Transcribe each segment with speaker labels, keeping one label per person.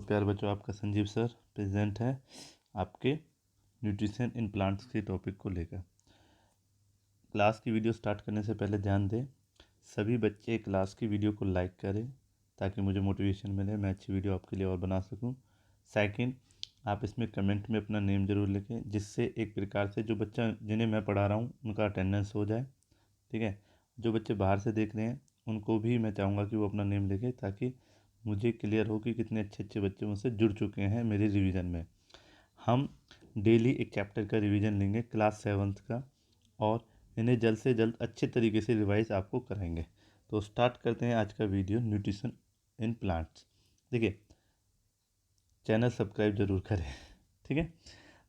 Speaker 1: प्यारे बच्चों, आपका संजीव सर प्रेजेंट है आपके न्यूट्रिशन इन प्लांट्स के टॉपिक को लेकर। क्लास की वीडियो स्टार्ट करने से पहले ध्यान दें, सभी बच्चे क्लास की वीडियो को लाइक करें ताकि मुझे मोटिवेशन मिले, मैं अच्छी वीडियो आपके लिए और बना सकूं। सेकंड, आप इसमें कमेंट में अपना नेम ज़रूर लिखें, जिससे एक प्रकार से जो बच्चा जिन्हें मैं पढ़ा रहा हूँ उनका अटेंडेंस हो जाए। ठीक है, जो बच्चे बाहर से देख रहे हैं उनको भी मैं चाहूँगा कि वो अपना नेम लिखें ताकि मुझे क्लियर हो कि कितने अच्छे अच्छे बच्चे मुझसे जुड़ चुके हैं मेरे रिवीजन में। हम डेली एक चैप्टर का रिवीजन लेंगे क्लास 7th का, और इन्हें जल्द से जल्द अच्छे तरीके से रिवाइज आपको कराएंगे। तो स्टार्ट करते हैं आज का वीडियो, न्यूट्रिशन इन प्लांट्स। देखिए, चैनल सब्सक्राइब जरूर करें। ठीक है,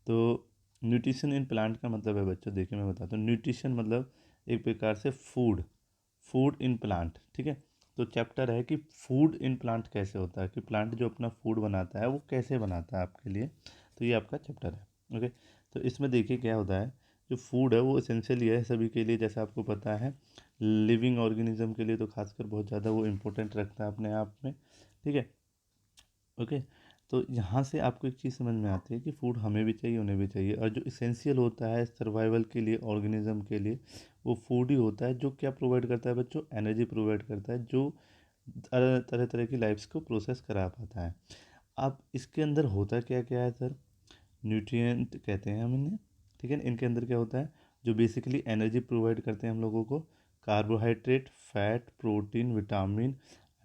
Speaker 1: तो न्यूट्रिशन इन प्लांट का मतलब है बच्चों, देखिए मैं बताता हूँ। न्यूट्रिशन मतलब एक प्रकार से फूड इन प्लांट। ठीक है, तो चैप्टर है कि फूड इन प्लांट कैसे होता है, कि प्लांट जो अपना फूड बनाता है वो कैसे बनाता है आपके लिए। तो ये आपका चैप्टर है। ओके, तो इसमें देखिए क्या होता है। जो फूड है वो एसेंशियली है सभी के लिए, जैसे आपको पता है लिविंग ऑर्गेनिज्म के लिए तो खासकर बहुत ज़्यादा वो इम्पोर्टेंट रखता है अपने आप में। ठीक है, ओके। तो यहाँ से आपको एक चीज़ समझ में आती है कि फूड हमें भी चाहिए, उन्हें भी चाहिए, और जो इसेंशियल होता है सर्वाइवल के लिए ऑर्गेनिज्म के लिए, वो फूड ही होता है जो क्या प्रोवाइड करता है बच्चों, एनर्जी प्रोवाइड करता है, जो तरह तरह की लाइफ्स को प्रोसेस करा पाता है। अब इसके अंदर होता क्या क्या है सर, न्यूट्रिएंट कहते हैं हम इन्हें। ठीक है, इनके अंदर क्या होता है, जो बेसिकली एनर्जी प्रोवाइड करते हैं हम लोगों को। Carbohydrate, fat, protein, vitamin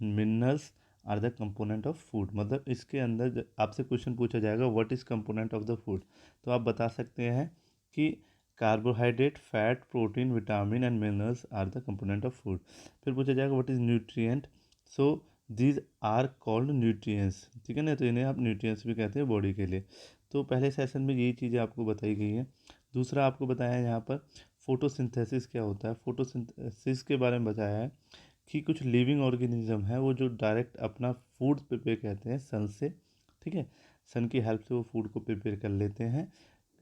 Speaker 1: and minerals are the component of food. मतलब इसके अंदर आपसे क्वेश्चन पूछा जाएगा what is component of the food, तो आप बता सकते हैं कि carbohydrate, fat, protein, vitamin and minerals are the component of food. फिर पूछा जाएगा what is nutrient, so these are called nutrients. ठीक है ना, तो इन्हें आप न्यूट्रिएंट्स भी कहते हैं बॉडी के लिए। तो पहले सेशन में यही चीज़ें आपको बताई गई हैं। दूसरा आपको बताया है यहाँ पर फोटोसिंथेसिस क्या होता है। फोटोसिंथेसिस के बारे में बताया है कि कुछ लिविंग ऑर्गेनिज्म है वो जो डायरेक्ट अपना फूड प्रिपेयर कहते हैं सन से। ठीक है, सन की हेल्प से वो फूड को प्रिपेयर कर लेते हैं।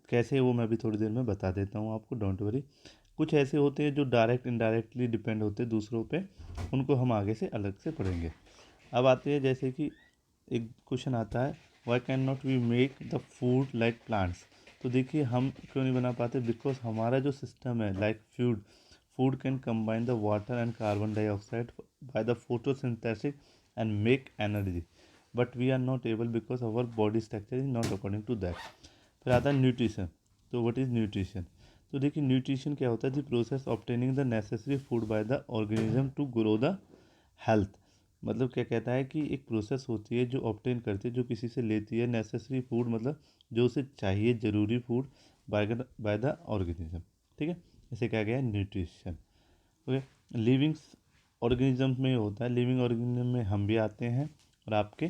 Speaker 1: कैसे, वो मैं भी थोड़ी देर में बता देता हूँ आपको, डोंट वरी। कुछ ऐसे होते हैं जो डायरेक्ट इनडायरेक्टली डिपेंड होते हैं दूसरों पे, उनको हम आगे से अलग से पढ़ेंगे। अब आते हैं जैसे कि एक क्वेश्चन आता है, why can not we make the food like plants. तो देखिए हम क्यों नहीं बना पाते, बिकॉज हमारा जो सिस्टम है like food can combine the water and carbon dioxide by the photosynthesis and make energy, but we are not able because our body structure is not according to that. फिर आता है nutrition. तो what is nutrition, तो देखिए nutrition क्या होता है, the process obtaining the necessary food by the organism to grow the health. मतलब क्या कहता है कि एक प्रोसेस होती है जो ऑब्टेन करती है, जो किसी से लेती है नेसेसरी फूड, मतलब जो उसे चाहिए ज़रूरी फूड बाय द ऑर्गेनिज्म। ठीक है, इसे क्या गया है न्यूट्रिशन। ओके, लिविंग ऑर्गेनिज्म में होता है, लिविंग ऑर्गेनिज्म में हम भी आते हैं और आपके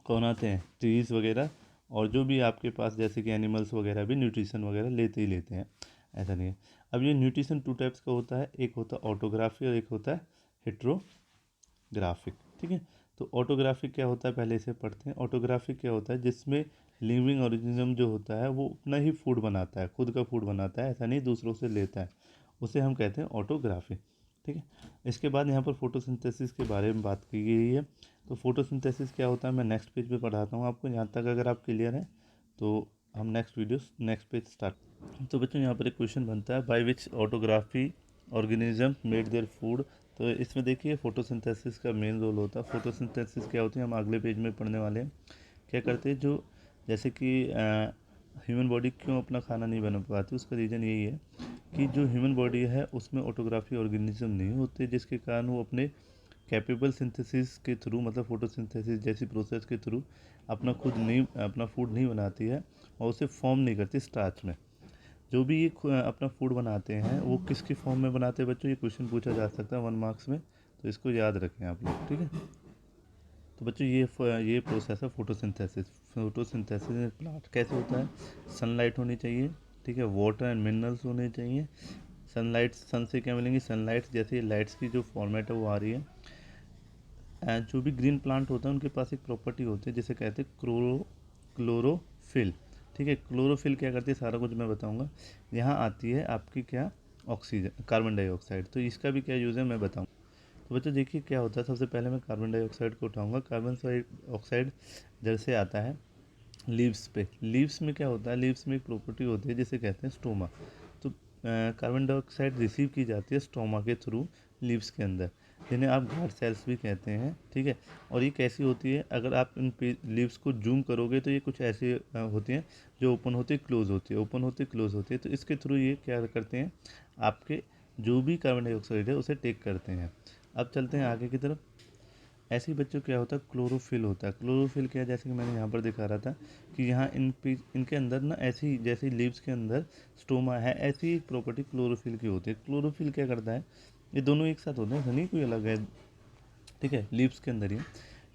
Speaker 1: कौन आते हैं, ट्रीज़ वगैरह, और जो भी आपके पास जैसे कि एनिमल्स वगैरह भी न्यूट्रिशन वगैरह लेते ही लेते हैं, ऐसा नहीं है। अब ये न्यूट्रिशन टू टाइप्स का होता है, एक होता है ऑटोग्राफी और एक होता है हेट्रोग्राफिक। ठीक है, तो ऑटोग्राफिक क्या होता है पहले इसे पढ़ते हैं। ऑटोग्राफिक क्या होता है, जिसमें लिविंग ऑर्गेनिज्म जो होता है वो अपना ही फूड बनाता है, खुद का फूड बनाता है, ऐसा नहीं दूसरों से लेता है, उसे हम कहते हैं ऑटोग्राफी। ठीक है, इसके बाद यहाँ पर फोटोसिंथेसिस के बारे में बात की गई है। तो फोटोसिंथेसिस क्या होता है मैं नेक्स्ट पेज पे पढ़ाता हूँ आपको, यहाँ तक अगर आप क्लियर हैं तो हम नेक्स्ट पेज स्टार्ट। तो बच्चों यहाँ पर एक क्वेश्चन बनता है, by which autography organism made their food. तो इसमें देखिए फोटोसिंथेसिस का मेन रोल होता है। फोटोसिंथेसिस क्या होती है हम अगले पेज में पढ़ने वाले हैं। क्या करते हैं, जो जैसे कि ह्यूमन बॉडी क्यों अपना खाना नहीं बना पाती, उसका रीज़न यही है कि जो ह्यूमन बॉडी है उसमें ऑटोग्राफी ऑर्गेनिज्म नहीं होते, जिसके कारण वो अपने कैपेबल सिंथेसिस के थ्रू, मतलब फोटोसिंथेसिस जैसी प्रोसेस के थ्रू अपना फूड नहीं बनाती है, और उसे फॉर्म नहीं करती स्टार्च में। जो भी ये अपना फूड बनाते हैं वो किसकी फॉर्म में बनाते हैं बच्चों, ये क्वेश्चन पूछा जा सकता है 1 मार्क्स में, तो इसको याद रखें आप लोग। ठीक है, तो बच्चों ये प्रोसेस है फोटोसिंथेसिस। फोटोसिंथेसिस प्लांट कैसे होता है, सनलाइट होनी चाहिए। ठीक है, वाटर एंड मिनरल्स होने चाहिए। सनलाइट, सन से क्या मिलेंगी, सनलाइट जैसे लाइट्स की जो फॉर्मेट है वो आ रही है। जो भी ग्रीन प्लांट होता है उनके पास एक प्रॉपर्टी होती है जिसे कहते हैं क्लोरोफिल। ठीक है, क्लोरोफिल क्या करती है सारा कुछ मैं बताऊंगा। यहाँ आती है आपकी क्या, ऑक्सीजन, कार्बन डाइऑक्साइड, तो इसका भी क्या यूज़ है मैं बताऊँ। तो बच्चों देखिए क्या होता है, सबसे पहले मैं कार्बन डाइऑक्साइड को उठाऊंगा। कार्बन डाइऑक्साइड जड़ से आता है लीव्स पे। लीव्स में क्या होता है, लीव्स में एक प्रॉपर्टी होती है जिसे कहते हैं स्टोमा। तो कार्बन डाइऑक्साइड रिसीव की जाती है स्टोमा के थ्रू लीव्स के अंदर, जिन्हें आप गार्ड सेल्स भी कहते हैं, ठीक है। और ये कैसी होती है, अगर आप इन लीव्स को जूम करोगे तो ये कुछ ऐसी होती हैं जो ओपन होती है क्लोज होती है, ओपन होती है क्लोज होती है। तो इसके थ्रू ये क्या करते हैं, आपके जो भी कार्बन डाइऑक्साइड है उसे टेक करते हैं। अब चलते हैं आगे की तरफ। ऐसे ही बच्चों क्या होता है, क्लोरोफिल होता है। क्लोरोफिल क्या है, जैसे कि मैंने यहाँ पर दिखा रहा था कि यहाँ इनके अंदर ना ऐसी, जैसे लीव्स के अंदर स्टोमा है, ऐसी प्रॉपर्टी क्लोरोफिल की होती है। क्लोरोफिल क्या करता है, ये दोनों एक साथ होते हैं, नहीं कोई अलग है, ठीक है, लीव्स के अंदर ही।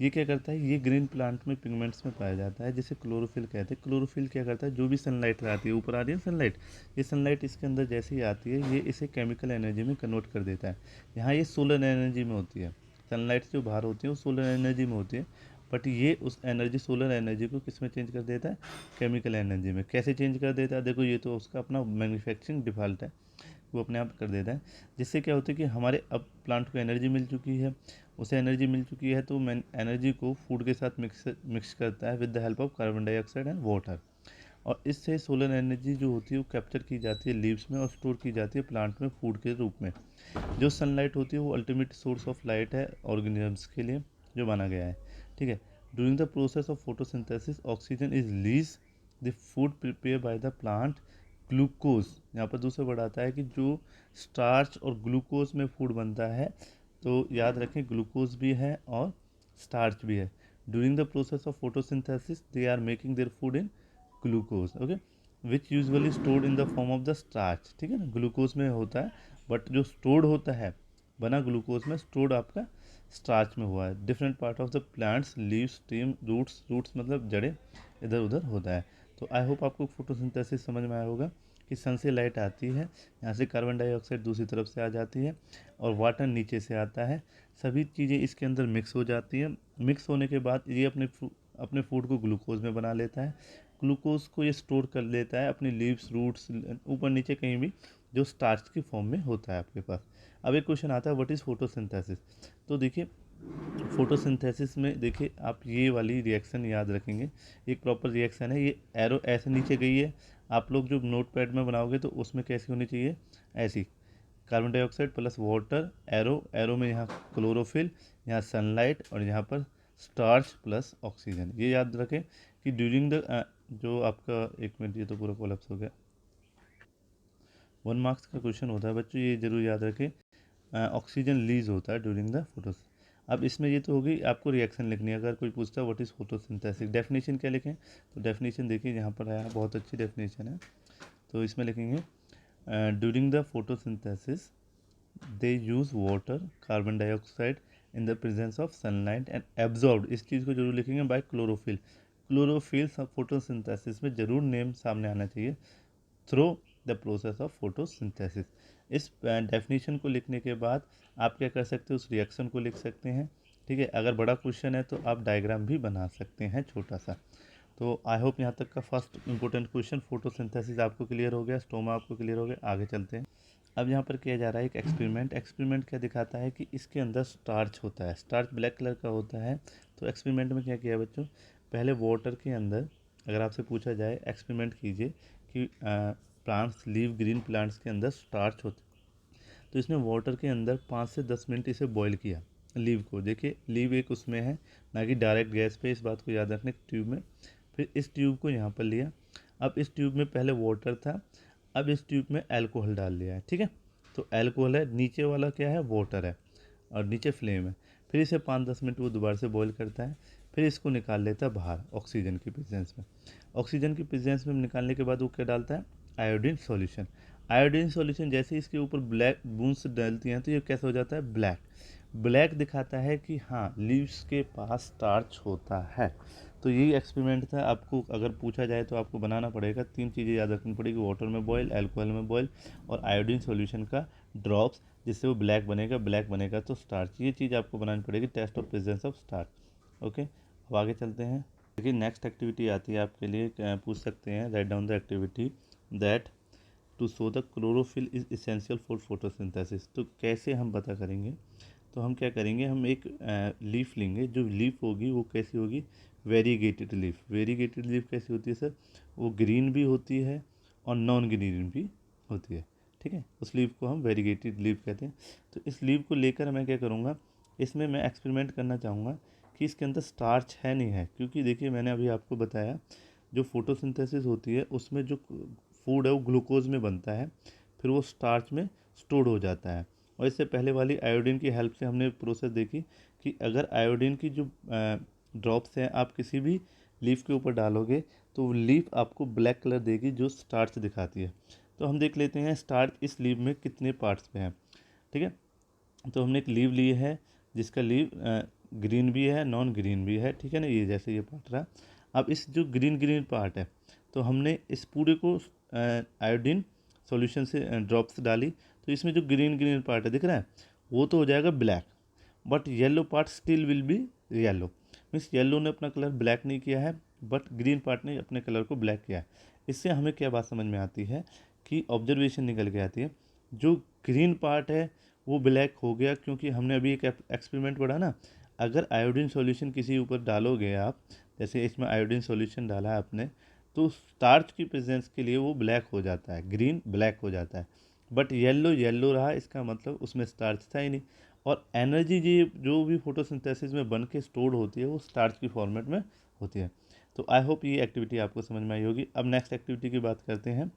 Speaker 1: ये क्या करता है, ये ग्रीन प्लांट में पिगमेंट्स में पाया जाता है, जिसे क्लोरोफिल कहते हैं। क्लोरोफिल क्या करता है, जो भी सनलाइट आती है, ऊपर आ रही है सनलाइट, ये सनलाइट इसके अंदर जैसे ही आती है ये इसे केमिकल एनर्जी में कन्वर्ट कर देता है। यहाँ ये सोलर एनर्जी में होती है, सनलाइट जो बाहर होती है वो सोलर एनर्जी में होती है, बट ये उस एनर्जी, सोलर एनर्जी को किस में चेंज कर देता है, केमिकल एनर्जी में। कैसे चेंज कर देता है, देखो ये तो उसका अपना मैन्युफैक्चरिंग डिफ़ॉल्ट है, वो अपने आप कर देता है। जिससे क्या होता है कि हमारे अब प्लांट को एनर्जी मिल चुकी है, उसे एनर्जी मिल चुकी है तो मैं एनर्जी को फूड के साथ मिक्स करता है with the help of carbon dioxide and water. और इससे सोलर एनर्जी जो होती है वो कैप्चर की जाती है लीव्स में और स्टोर की जाती है प्लांट में फूड के रूप में। जो सनलाइट होती है वो अल्टीमेट सोर्स ऑफ लाइट है ऑर्गेनिजम्स के लिए, जो माना गया है, ठीक है। During the process of photosynthesis oxygen is release the food prepare by the plant. Glucose, यहाँ पर दूसरा वर्ड आता है कि जो स्टार्च और ग्लूकोज में फूड बनता है, तो याद रखें ग्लूकोज भी है और स्टार्च भी है। During the process of photosynthesis they are making their food in glucose, okay, which usually stored in the form of the starch, ठीक है ना, ग्लूकोज में होता है, बट जो स्टोर्ड होता है बना ग्लूकोज में, स्टोर्ड आपका स्टार्च में हुआ है। Different part of the plants, leaves, stem, roots, roots मतलब जड़ें, इधर उधर होता है। तो आई होप आपको फोटोसिंथेसिस समझ में आया होगा कि सन से लाइट आती है, यहाँ से कार्बन डाइऑक्साइड दूसरी तरफ से आ जाती है और वाटर नीचे से आता है, सभी चीज़ें इसके अंदर मिक्स हो जाती हैं। मिक्स होने के बाद ये अपने फूड को ग्लूकोज में बना लेता है। ग्लूकोज को ये स्टोर कर लेता है अपनी लीव्स, रूट्स, ऊपर नीचे कहीं भी, जो स्टार्च की फॉर्म में होता है आपके पास। अब एक क्वेश्चन आता है, व्हाट इज़ फोटोसिंथेसिस। तो देखिए फोटोसिंथेसिस में देखिए आप ये वाली रिएक्शन याद रखेंगे, एक प्रॉपर रिएक्शन है। ये एरो ऐसे नीचे गई है, आप लोग जो नोट पैड में बनाओगे तो उसमें कैसी होनी चाहिए, ऐसी, carbon dioxide plus water, arrow, arrow में यहाँ क्लोरोफिल, यहाँ सनलाइट और यहाँ पर स्टार्च प्लस ऑक्सीजन। ये याद रखें कि ड्यूरिंग द जो आपका, एक मिनट, ये तो पूरा कोलैप्स हो गया, 1 मार्क्स का क्वेश्चन होता है बच्चों, ये जरूर याद रखें। ऑक्सीजन लीज होता है ड्यूरिंग द फोटोस। अब इसमें ये तो होगी, आपको रिएक्शन लिखनी है। अगर कोई पूछता है व्हाट इज़ फोटोसिंथेसिस, डेफिनेशन क्या लिखें, तो डेफिनेशन देखिए यहाँ पर आया, बहुत अच्छी डेफिनेशन है। तो इसमें लिखेंगे during the photosynthesis they use water, carbon dioxide in the presence of sunlight and absorb, इस चीज़ को जरूर लिखेंगे, बाय क्लोरोफिल। क्लोरोफिल फोटोसिंथेसिस में जरूर नेम सामने आना चाहिए, through the process of photosynthesis. इस डेफिनेशन को लिखने के बाद आप क्या कर सकते हो, उस रिएक्शन को लिख सकते हैं, ठीक है। अगर बड़ा क्वेश्चन है तो आप डायग्राम भी बना सकते हैं छोटा सा। तो आई होप यहाँ तक का फर्स्ट इंपॉर्टेंट क्वेश्चन फोटोसिंथेसिस आपको क्लियर हो गया, स्टोमा आपको क्लियर हो गया। आगे चलते हैं। अब यहाँ पर किया जा रहा है एक एक्सपेरिमेंट। एक्सपेरिमेंट क्या दिखाता है कि इसके अंदर स्टार्च होता है, स्टार्च ब्लैक कलर का होता है। तो एक्सपेरिमेंट में क्या किया बच्चों, पहले वाटर के अंदर, अगर आपसे पूछा जाए एक्सपेरिमेंट कीजिए कि प्लांट्स, लीव ग्रीन प्लांट्स के अंदर स्टार्च होते, तो इसने वाटर के अंदर 5 से 10 मिनट इसे बॉईल किया, लीव को। देखिए लीव एक उसमें है, ना कि डायरेक्ट गैस पे, इस बात को याद रखने, ट्यूब में। फिर इस ट्यूब को यहाँ पर लिया, अब इस ट्यूब में पहले वाटर था, अब इस ट्यूब में अल्कोहल डाल लिया है, ठीक है। तो अल्कोहल है, नीचे वाला क्या है, वाटर है, और नीचे फ्लेम है। फिर इसे 5-10 मिनट वो दोबारा से बॉईल करता है, फिर इसको निकाल लेता है बाहर ऑक्सीजन की प्रेजेंस में। ऑक्सीजन की प्रेजेंस में निकालने के बाद वो क्या डालता है, आयोडीन सॉल्यूशन। आयोडीन सॉल्यूशन जैसे इसके ऊपर ब्लैक बूंस डालती हैं तो ये कैसा हो जाता है, ब्लैक। ब्लैक दिखाता है कि हाँ लीव्स के पास स्टार्च होता है। तो यही एक्सपेरिमेंट था। आपको अगर पूछा जाए तो आपको बनाना पड़ेगा, 3 चीज़ें याद रखनी पड़ेगी, वाटर में बॉयल, अल्कोहल में बॉयल और आयोडीन सॉल्यूशन का ड्रॉप्स, जिससे वो ब्लैक बनेगा। ब्लैक बनेगा तो स्टार्च, ये चीज़ आपको बनानी पड़ेगी, test of presence of starch. Okay, अब आगे चलते हैं। देखिए नेक्स्ट एक्टिविटी आती है आपके लिए, पूछ सकते हैं, write down the activity that to show the chlorophyll is essential for photosynthesis. तो कैसे हम पता करेंगे, तो हम क्या करेंगे, हम एक लीफ लेंगे। जो लीफ होगी वो कैसी होगी, वेरीगेटेड लीफ। वेरीगेटेड लीफ कैसी होती है सर, वो ग्रीन भी होती है और नॉन ग्रीन भी होती है, ठीक है। उस लीफ को हम वेरीगेटेड लीफ कहते हैं। तो इस लीफ को लेकर मैं क्या करूँगा, इसमें मैं एक्सपेरिमेंट करना चाहूँगा कि इसके अंदर स्टार्च है नहीं है, क्योंकि देखिए मैंने अभी आपको बताया जो फोटोसिंथेसिस होती है उसमें जो फूड है वो ग्लूकोज में बनता है, फिर वो स्टार्च में स्टोर हो जाता है। और इससे पहले वाली आयोडीन की हेल्प से हमने प्रोसेस देखी कि अगर आयोडीन की जो ड्रॉप्स हैं आप किसी भी लीफ के ऊपर डालोगे तो लीफ आपको ब्लैक कलर देगी जो स्टार्च दिखाती है। तो हम देख लेते हैं स्टार्च इस लीफ में कितने पार्ट्स पे हैं, ठीक है। तो हमने एक लीव ली है जिसका लीव ग्रीन भी है नॉन ग्रीन भी है, ठीक है ना, ये जैसे ये पार्ट रहा। अब इस जो ग्रीन ग्रीन पार्ट है तो हमने इस पूरे को आयोडीन सॉल्यूशन से ड्रॉप्स डाली, तो इसमें जो ग्रीन ग्रीन पार्ट है दिख रहा है वो तो हो जाएगा black, but yellow part still will be yellow. Means yellow ने अपना कलर ब्लैक नहीं किया है बट ग्रीन पार्ट ने अपने कलर को ब्लैक किया है। इससे हमें क्या बात समझ में आती है कि ऑब्जर्वेशन निकल के आती है, जो ग्रीन पार्ट है वो ब्लैक हो गया क्योंकि हमने अभी एक एक्सपेरिमेंट पढ़ा ना, अगर आयोडीन सॉल्यूशन किसी ऊपर डालोगे आप, जैसे इसमें आयोडीन सॉल्यूशन डाला है आपने, तो स्टार्च की प्रेजेंस के लिए वो ब्लैक हो जाता है, ग्रीन ब्लैक हो जाता है। बट येलो येलो रहा, इसका मतलब उसमें स्टार्च था ही नहीं। और एनर्जी जो भी फोटोसिंथेसिस में बन के स्टोर होती है वो स्टार्च की फॉर्मेट में होती है। तो आई होप ये एक्टिविटी आपको समझ में आई होगी। अब नेक्स्ट एक्टिविटी की बात करते हैं।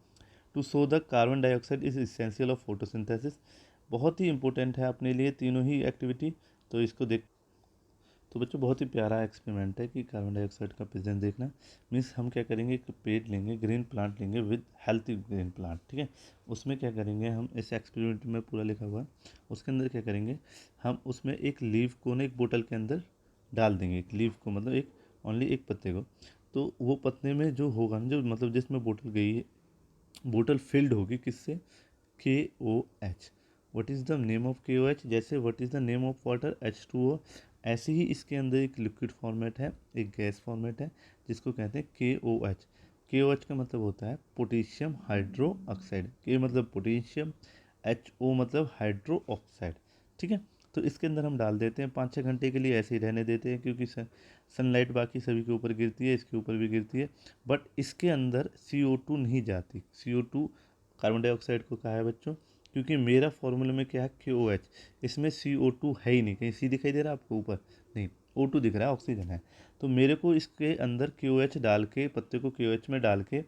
Speaker 1: To show the carbon dioxide is essential of photosynthesis. बहुत ही इंपॉर्टेंट है अपने लिए तीनों ही एक्टिविटी, तो इसको देख। तो बच्चों बहुत ही प्यारा एक्सपेरिमेंट है कि कार्बन डाइऑक्साइड का प्रेजेंस देखना। मीन्स हम क्या करेंगे, एक पेड़ लेंगे, ग्रीन प्लांट लेंगे विद हेल्थी ग्रीन प्लांट, ठीक है। उसमें क्या करेंगे, हम इस एक्सपेरिमेंट में पूरा लिखा हुआ है, उसके अंदर क्या करेंगे, हम उसमें एक लीफ को ना एक बोतल के अंदर डाल देंगे। एक लीफ को मतलब एक ओनली एक पत्ते को, तो वो पत्ते में जो होगा ना, जो मतलब जिसमें बोतल गई है, बोतल फिल्ड होगी किससे, KOH। What is the name of KOH, जैसे what is the name of water H2O, ऐसे ही इसके अंदर एक लिक्विड फॉर्मेट है, एक गैस फॉर्मेट है जिसको कहते हैं KOH। KOH का मतलब होता है पोटेशियम हाइड्रो ऑक्साइड। K मतलब पोटेशियम, HO मतलब हाइड्रो ऑक्साइड, ठीक है। तो इसके अंदर हम डाल देते हैं, 5-6 घंटे के लिए ऐसे ही रहने देते हैं, क्योंकि सनलाइट बाकी सभी के ऊपर गिरती है, इसके ऊपर भी गिरती है, बट इसके अंदर CO2 नहीं जाती। CO2 कार्बन डाइऑक्साइड को कहा है बच्चों, क्योंकि मेरा फॉर्मूला में क्या है KOH, इसमें CO2 है ही नहीं। कहीं C दिखाई दे रहा है आपको ऊपर, नहीं, O2 दिख रहा है, ऑक्सीजन है। तो मेरे को इसके अंदर KOH डाल के, पत्ते को KOH में डाल के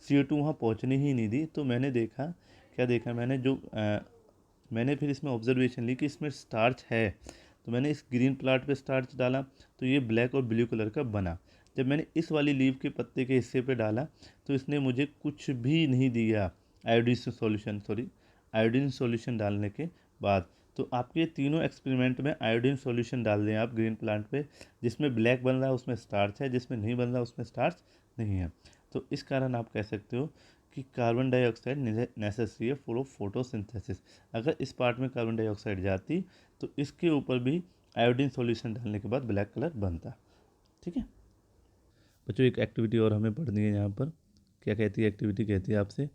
Speaker 1: CO2 वहाँ पहुँचने ही नहीं दी। तो मैंने देखा, क्या देखा मैंने, मैंने फिर इसमें ऑब्जर्वेशन ली कि इसमें स्टार्च है। तो मैंने इस ग्रीन प्लांट पे स्टार्च डाला तो ये ब्लैक और ब्लू कलर का बना। जब मैंने इस वाली लीव के पत्ते के हिस्से पे डाला तो इसने मुझे कुछ भी नहीं दिया आयोडीन सॉल्यूशन डालने के बाद। तो आपके तीनों एक्सपेरिमेंट में आयोडीन सॉल्यूशन डाल दें आप ग्रीन प्लांट पे, जिसमें ब्लैक बन रहा है उसमें स्टार्च है, जिसमें नहीं बन रहा उसमें स्टार्च नहीं है। तो इस कारण आप कह सकते हो कि कार्बन डाइऑक्साइड नेसेसरी है फॉर फोटोसिंथेसिस। अगर इस पार्ट में कार्बन डाइऑक्साइड जाती तो इसके ऊपर भी आयोडीन सॉल्यूशन डालने के बाद ब्लैक कलर बनता, ठीक है। बच्चों एक एक्टिविटी और हमें पढ़नी है यहाँ पर। क्या कहती है एक्टिविटी, कहती है आपसे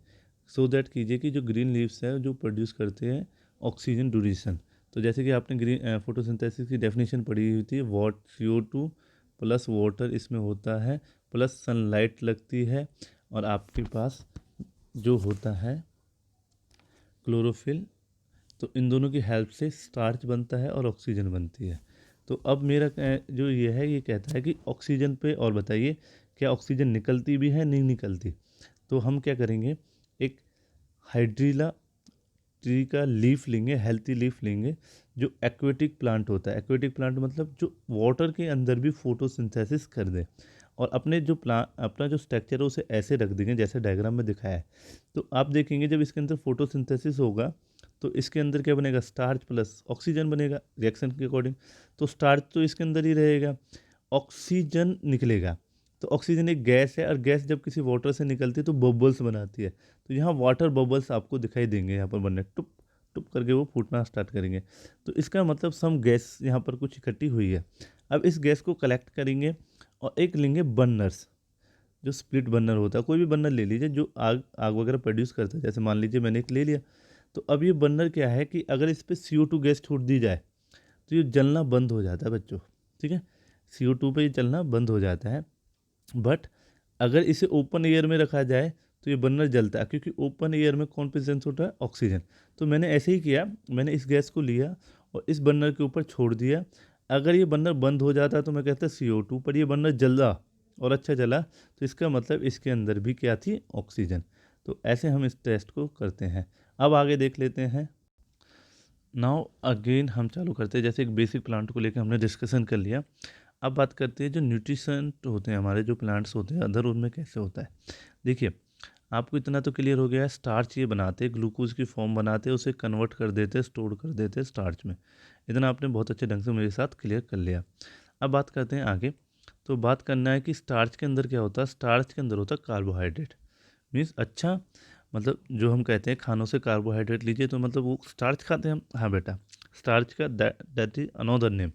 Speaker 1: सो दैट कीजिए कि जो ग्रीन लीव्स है जो प्रोड्यूस करते हैं ऑक्सीजन ड्यूरेशन। तो जैसे कि आपने ग्रीन फोटोसिंथेसिस की डेफिनेशन पढ़ी हुई थी, CO2 प्लस वाटर इसमें होता है, प्लस सनलाइट लगती है, और आपके पास जो होता है क्लोरोफिल। तो इन दोनों की हेल्प से स्टार्च बनता है और ऑक्सीजन बनती है। तो अब मेरा जो ये है ये कहता है कि ऑक्सीजन पे और बताइए क्या ऑक्सीजन निकलती भी है, नहीं निकलती। तो हम क्या करेंगे, एक हाइड्रीला ट्री का लीफ लेंगे, हेल्थी लीफ लेंगे, जो एक्वेटिक प्लांट होता है। एक्वेटिक प्लांट मतलब जो वाटर के अंदर भी फोटोसिंथेसिस कर दे, और अपना जो स्ट्रक्चर है उसे ऐसे रख देंगे जैसे डायग्राम में दिखाया है। तो आप देखेंगे जब इसके अंदर फोटोसिंथेसिस होगा तो इसके अंदर क्या बनेगा, स्टार्च प्लस ऑक्सीजन बनेगा रिएक्शन के अकॉर्डिंग। तो स्टार्च तो इसके अंदर ही रहेगा, ऑक्सीजन निकलेगा। तो ऑक्सीजन एक गैस है, और गैस जब किसी वाटर से निकलती है तो बबल्स बनाती है। तो यहाँ वाटर बबल्स आपको दिखाई देंगे, यहाँ पर बनने टुप टुप करके वो फूटना स्टार्ट करेंगे। तो इसका मतलब सम गैस यहाँ पर कुछ इकट्ठी हुई है। अब इस गैस को कलेक्ट करेंगे और एक लेंगे बर्नर्स, जो स्प्लिट बर्नर होता है, कोई भी बर्नर ले लीजिए जो आग आग वगैरह प्रोड्यूस करता है। जैसे मान लीजिए मैंने एक ले लिया। तो अब ये बर्नर क्या है कि अगर इस पर CO2 गैस छोड़ दी जाए तो ये जलना बंद हो जाता है बच्चों, ठीक है। CO2 पे ये जलना बंद हो जाता है। बट अगर इसे ओपन एयर में रखा जाए तो ये बर्नर जलता है, क्योंकि ओपन एयर में कौन प्रेजेंस होता है, ऑक्सीजन। तो मैंने ऐसे ही किया, मैंने इस गैस को लिया और इस बर्नर के ऊपर छोड़ दिया। अगर ये बर्नर बंद हो जाता तो मैं कहता CO2, पर ये बर्नर जला और अच्छा जला, तो इसका मतलब इसके अंदर भी क्या थी, ऑक्सीजन। तो ऐसे हम इस टेस्ट को करते हैं। अब आगे देख लेते हैं। नाउ अगेन हम चालू करते हैं, जैसे एक बेसिक प्लांट को लेकर हमने डिस्कशन कर लिया। अब बात करते हैं जो न्यूट्रिशन होते हैं हमारे, जो प्लांट्स होते हैं अदर, उनमें कैसे होता है। देखिए, आपको इतना तो क्लियर हो गया है, स्टार्च ये बनाते, ग्लूकोज की फॉर्म बनाते, उसे कन्वर्ट कर देते, स्टोर कर देते स्टार्च में। इतना आपने बहुत अच्छे ढंग से मेरे साथ क्लियर कर लिया। अब बात करते हैं आगे। तो बात करना है कि स्टार्च के अंदर क्या होता है। स्टार्च के अंदर होता है कार्बोहाइड्रेट। मीन्स अच्छा, मतलब जो हम कहते हैं खानों से कार्बोहाइड्रेट लीजिए, तो मतलब वो स्टार्च खाते हैं हम। हाँ बेटा, स्टार्च का that is another name.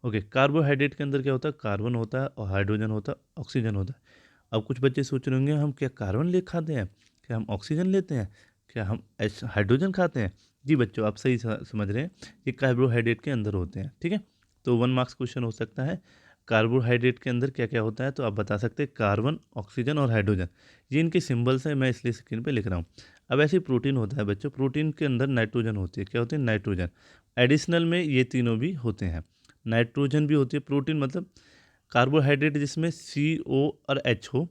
Speaker 1: Okay, carbohydrate के अंदर क्या होता है, कार्बन होता है और हाइड्रोजन होता है, ऑक्सीजन होता है। अब कुछ बच्चे सोच रहे होंगे हम क्या कार्बन ले खाते हैं, क्या हम ऑक्सीजन लेते हैं, क्या हम हाइड्रोजन खाते हैं। जी बच्चों, आप सही समझ रहे हैं, ये कार्बोहाइड्रेट के अंदर होते हैं, ठीक है। तो 1 मार्क्स क्वेश्चन हो सकता है, कार्बोहाइड्रेट के अंदर क्या क्या होता है, तो आप बता सकते हैं कार्बन, ऑक्सीजन और हाइड्रोजन। ये इनके सिंबल्स हैं, मैं इसलिए स्क्रीन पे लिख रहा हूँ। अब ऐसे प्रोटीन होता है बच्चों, प्रोटीन के अंदर नाइट्रोजन होती है। क्या होती है, नाइट्रोजन। एडिशनल में ये तीनों भी होते हैं, नाइट्रोजन भी होती है। प्रोटीन मतलब कार्बोहाइड्रेट जिसमें CO और H हो,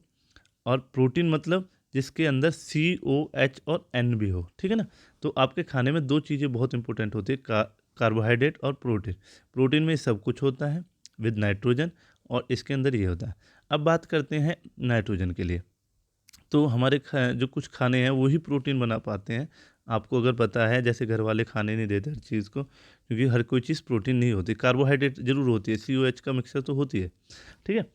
Speaker 1: और प्रोटीन मतलब जिसके अंदर COH और N भी हो, ठीक है ना। तो आपके खाने में दो चीज़ें बहुत इंपॉर्टेंट होती है, कार्बोहाइड्रेट और प्रोटीन। प्रोटीन में सब कुछ होता है विद नाइट्रोजन, और इसके अंदर ये होता है। अब बात करते हैं नाइट्रोजन के लिए। तो हमारे जो कुछ खाने हैं वही प्रोटीन बना पाते हैं। आपको अगर पता है, जैसे घर वाले खाने नहीं देते हर चीज़ को, क्योंकि हर कोई चीज़ प्रोटीन नहीं होती, कार्बोहाइड्रेट जरूर होती है, COH का मिक्सचर तो होती है, ठीक है।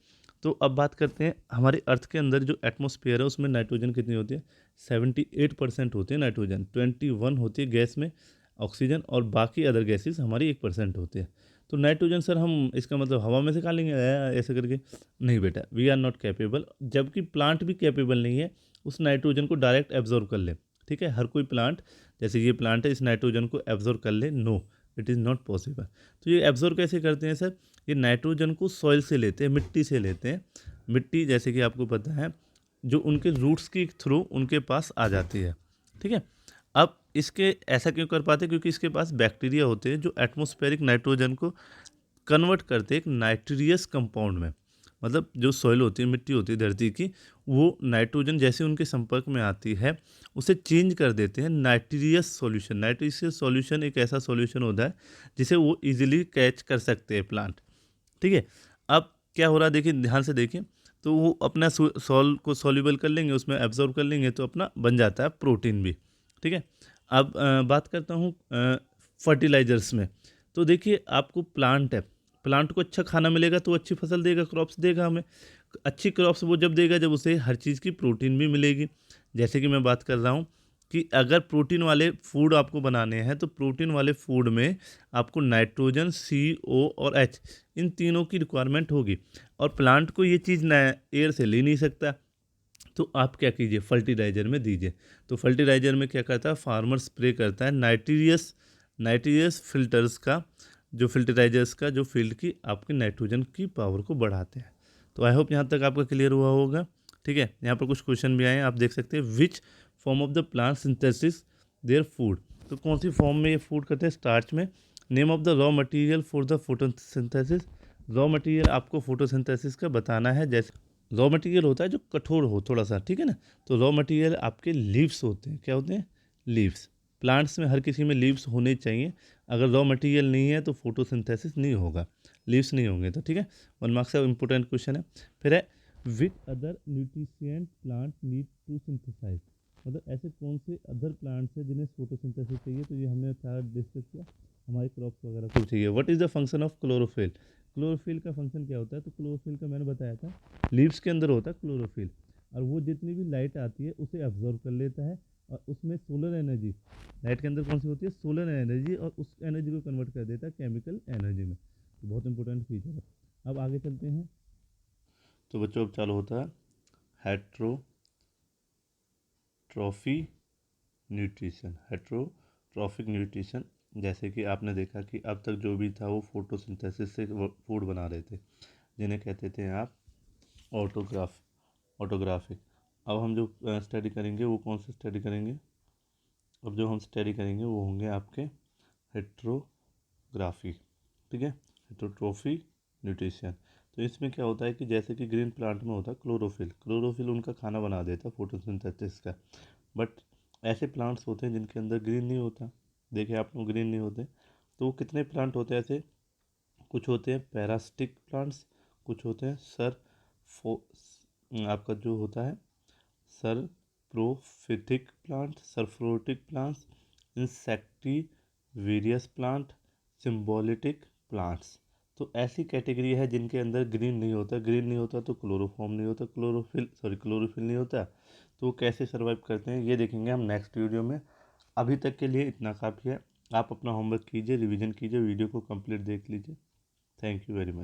Speaker 1: तो अब बात करते हैं हमारे अर्थ के अंदर जो एटमॉस्फेयर है उसमें नाइट्रोजन कितनी होती है, 78% होती है नाइट्रोजन, 21 होती है गैस में ऑक्सीजन, और बाकी अदर गैसेस हमारी 1% होती है। तो नाइट्रोजन सर हम इसका मतलब हवा में से खा लेंगे ऐसे करके, नहीं बेटा, वी आर नॉट कैपेबल, जबकि प्लांट भी कैपेबल नहीं है उस नाइट्रोजन को डायरेक्ट एब्जॉर्व कर ले, ठीक है। हर कोई प्लांट, जैसे ये प्लांट है, इस नाइट्रोजन को एब्जॉर्व कर ले, no, it is not possible. तो ये एब्जॉर्व कैसे करते हैं सर, ये नाइट्रोजन को सॉइल से लेते हैं, मिट्टी से लेते हैं। मिट्टी जैसे कि आपको पता है, जो उनके रूट्स के थ्रू उनके पास आ जाती है, ठीक है। अब इसके ऐसा क्यों कर पाते हैं, क्योंकि इसके पास बैक्टीरिया होते हैं जो एटमॉस्फेरिक नाइट्रोजन को कन्वर्ट करते हैं एक नाइट्रियस कंपाउंड में। मतलब जो सॉइल होती है, मिट्टी होती है धरती की, वो नाइट्रोजन जैसे उनके संपर्क में आती है उसे चेंज कर देते हैं नाइट्रियस सॉल्यूशन। नाइट्रियस सॉल्यूशन एक ऐसा सॉल्यूशन होता है जिसे वो इजीली कैच कर सकते हैं प्लांट, ठीक है। अब क्या हो रहा है, देखिए ध्यान से देखिए, तो वो अपना सॉल को सॉल्यूबल कर लेंगे, उसमें एब्जॉर्ब कर लेंगे, तो अपना बन जाता है प्रोटीन भी, ठीक है। अब बात करता हूँ फर्टिलाइजर्स में। तो देखिए, आपको प्लांट है, प्लांट को अच्छा खाना मिलेगा तो अच्छी फसल देगा, क्रॉप्स देगा हमें। अच्छी क्रॉप्स वो जब देगा जब उसे हर चीज़ की प्रोटीन भी मिलेगी। जैसे कि मैं बात कर रहा हूँ कि अगर प्रोटीन वाले फूड आपको बनाने हैं, तो प्रोटीन वाले फूड में आपको नाइट्रोजन, CO और H, इन तीनों की रिक्वायरमेंट होगी, और प्लांट को ये चीज़ एयर से ले नहीं सकता। तो आप क्या कीजिए, फर्टिलाइज़र में दीजिए। तो फर्टिलाइज़र में क्या करता है, फार्मर स्प्रे करता है नाइट्रियस फिल्टर्स का, जो फिल्टराइजर्स का जो फील्ड की आपकी नाइट्रोजन की पावर को बढ़ाते हैं। तो आई होप यहाँ तक आपका क्लियर हुआ होगा, ठीक है। यहाँ पर कुछ क्वेश्चन भी आए हैं, आप देख सकते हैं। Which form of the plant synthesis their food, तो कौन सी फॉर्म में ये फूड करते हैं, स्टार्च में। Name of the raw material for the photosynthesis, raw material आपको फोटोसिंथेसिस का बताना है। जैसे रॉ मटेरियल होता है जो कठोर हो थोड़ा सा, ठीक है ना। तो रॉ मटेरियल आपके लीव्स होते हैं, क्या होते हैं, लीव्स। प्लांट्स में हर किसी में लीव्स होने चाहिए, अगर रॉ मटेरियल नहीं है तो फोटोसिंथेसिस नहीं होगा, लीव्स नहीं होंगे तो, ठीक है। 1 मार्क्स का इंपॉर्टेंट क्वेश्चन है। फिर है which other nutrient plant need to synthesize, मतलब ऐसे कौन से अदर प्लांट्स हैं जिन्हें फोटोसिंथेसिस चाहिए। तो ये हमने सारा डिस्कस किया, हमारे क्रॉप्स वगैरह को चाहिए। What is the function of chlorophyll, chlorophyll का फंक्शन क्या होता है। तो क्लोरोफिल का मैंने बताया था, लीव्स के अंदर होता है क्लोरोफिल, और वो जितनी भी लाइट आती है उसे एब्जॉर्ब कर लेता है, और उसमें सोलर एनर्जी, लाइट के अंदर कौन सी होती है, सोलर एनर्जी, और उस एनर्जी को कन्वर्ट कर देता है केमिकल एनर्जी में। तो बहुत इंपॉर्टेंट फीचर है। अब आगे चलते हैं। तो बच्चों अब चालू होता है हेट्रोट्रॉफी न्यूट्रिशन, हेट्रोट्रॉफिक न्यूट्रिशन जैसे कि आपने देखा कि अब तक जो भी था वो फोटोसिंथेसिस से फूड बना रहे थे, जिन्हें कहते थे आप ऑटोग्राफिक। अब हम जो स्टडी करेंगे वो कौन सी स्टडी करेंगे? अब जो हम स्टडी करेंगे वो होंगे आपके हेट्रोग्राफी, ठीक है, हेट्रोट्रोफी न्यूट्रिशन। तो इसमें क्या होता है कि जैसे कि ग्रीन प्लांट में होता है क्लोरोफिल उनका खाना बना देता है फोटोसिंथेसिस का। बट ऐसे प्लांट्स होते हैं जिनके अंदर ग्रीन नहीं होता, देखिए आप लोग ग्रीन नहीं होते। तो वो कितने प्लांट होते हैं ऐसे? कुछ होते हैं पैरासिटिक प्लांट्स, कुछ होते हैं आपका जो होता है सरप्रोफिटिक प्लांट, सरफ्रोटिक प्लांट्स, इंसेक्टिवेरियस प्लांट, सिम्बोलिटिक प्लांट्स। तो ऐसी कैटेगरी है जिनके अंदर ग्रीन नहीं होता, ग्रीन नहीं होता तो क्लोरोफॉर्म नहीं होता, क्लोरोफिल नहीं होता। तो वो कैसे सर्वाइव करते हैं ये देखेंगे हम नेक्स्ट वीडियो में। अभी तक के लिए इतना काफ़ी है। आप अपना होमवर्क कीजिए, रिवीजन कीजिए, वीडियो को कंप्लीट देख लीजिए। Thank you very much.